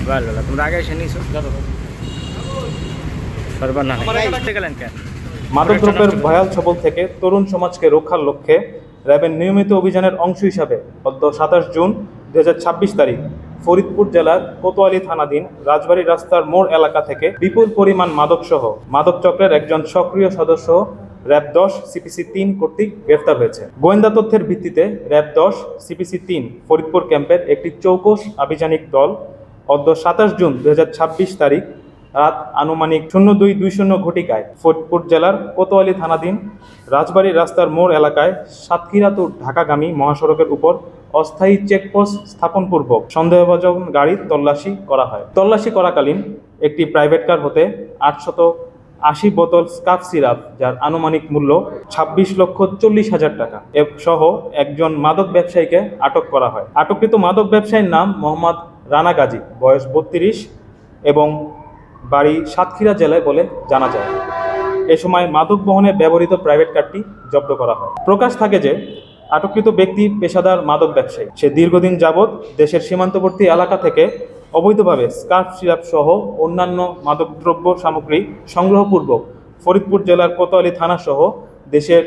সকালবেলা তোমরা আগে এসে নিয়েছো সর্বনা গেলেন কেন? মাদকদ্রব্যের ভয়াল ছবল থেকে তরুণ সমাজকে রক্ষার লক্ষ্যে র্যাবের নিয়মিত অভিযানের অংশ হিসাবে গত 27 জুন 2026 তারিখ ফরিদপুর জেলার কোতোয়ালী থানাধীন রাজবাড়ী রাস্তার মোড় এলাকা থেকে বিপুল পরিমাণ মাদকসহ মাদক চক্রের একজন সক্রিয় সদস্য র্যাব 10 সিপিসি 3 কর্তৃক গ্রেফতার হয়েছে। গোয়েন্দা তথ্যের ভিত্তিতে র্যাব 10 সিপিসি 3 ফরিদপুর ক্যাম্পের একটি চৌকস আভিযানিক দল অদ্য 27 জুন 2026 তারিখ রাত আনুমানিক 02:20 ঘটিকায় ফরিদপুর জেলার কোতোয়ালী থানাধীন রাজবাড়ী রাস্তার মোড় এলাকায় সাতক্ষীরা টু ঢাকাগামী মহাসড়কের উপর অস্থায়ী চেকপোস্ট স্থাপনপূর্বক সন্দেহভাজন গাড়ির তল্লাশি করা হয়। তল্লাশি করাকালীন একটি প্রাইভেট কার হতে 880 বোতল স্কাফ সিরাপ, যার আনুমানিক মূল্য 26,40,000 টাকা সহ একজন মাদক ব্যবসায়ীকে আটক করা হয়। আটককৃত মাদক ব্যবসায়ীর নাম মোহাম্মদ রানা গাজী, বয়স 32 এবং বাড়ি সাতক্ষীরা জেলায় বলে জানা যায়। এ সময় মাদক বহনে ব্যবহৃত প্রাইভেট কারটি জব্দ করা হয়। প্রকাশ থাকে যে আটককৃত ব্যক্তি পেশাদার মাদক ব্যবসায়ী। সে দীর্ঘদিন যাবৎ দেশের সীমান্তবর্তী এলাকা থেকে অবৈধভাবে স্কার্ফ সিরাপ সহ অন্যান্য মাদকদ্রব্য সামগ্রী সংগ্রহপূর্বক ফরিদপুর জেলার কোতোয়ালী থানা সহ দেশের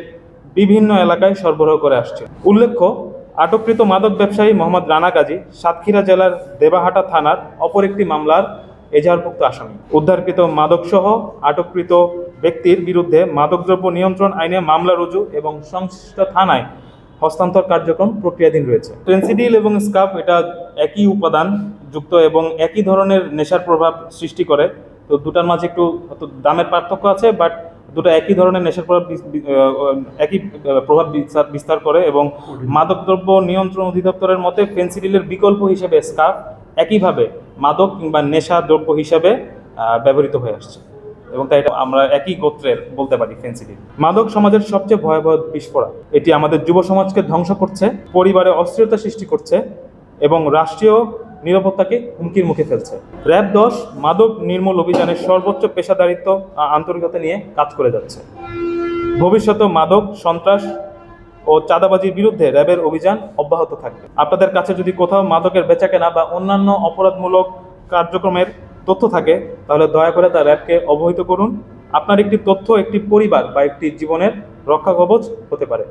বিভিন্ন এলাকায় সরবরাহ করে আসছে। উল্লেখ্য, আটককৃত মাদক ব্যবসায়ী মোহাম্মদ রানা গাজী সাতক্ষীরা জেলার দেবাহাটা থানার অপর একটি মামলার এজাহারভুক্ত আসামি। উদ্ধারকৃত মাদকসহ আটককৃত ব্যক্তির বিরুদ্ধে মাদকদ্রব্য নিয়ন্ত্রণ আইনে মামলা রুজু এবং সংশ্লিষ্ট থানায় হস্তান্তর কার্যক্রম প্রক্রিয়াধীন রয়েছে। ফেন্সিডিল এবং স্কাফ এটা একই উপাদান যুক্ত এবং একই ধরনের নেশার প্রভাব সৃষ্টি করে। তো দুটার মাঝে একটু দামের পার্থক্য আছে, বাট দুটো একই ধরনের নেশার প্রভাব একই প্রভাব বিস্তার করে এবং মাদকদ্রব্য নিয়ন্ত্রণ অধিদপ্তরের মতে ফেন্সিডিলের বিকল্প হিসেবে স্কাফ একইভাবে মাদক কিংবা নেশা দ্রব্য হিসাবে ব্যবহৃত হয়ে আসছে এবং তাই এটা আমরা একই গোত্রের বলতে পারি ফেন্সিডিল। মাদক সমাজের সবচেয়ে ভয়াবহ বিস্ফোরণ। এটি আমাদের যুব সমাজকে ধ্বংস করছে, পরিবারে অস্থিরতা সৃষ্টি করছে এবং রাষ্ট্রীয় নিরাপত্তাকে হুমকির মুখে ফেলছে। র্যাব 10 মাদক নির্মূল অভিযানের সর্বোচ্চ পেশাদারিত্ব আন্তরিকতা নিয়ে কাজ করে যাচ্ছে। ভবিষ্যতে মাদক, সন্ত্রাস ও চাঁদাবাজির বিরুদ্ধে র্যাবের অভিযান অব্যাহত থাকবে। আপনাদের কাছে যদি কোথাও মাদকের বেচাকেনা বা অন্যান্য অপরাধমূলক কার্যক্রমের তথ্য থাকে তাহলে দয়া করে তা র্যাবকে অবহিত করুন। আপনার একটি তথ্য একটি পরিবার বা একটি জীবনের রক্ষা কবচ হতে পারে।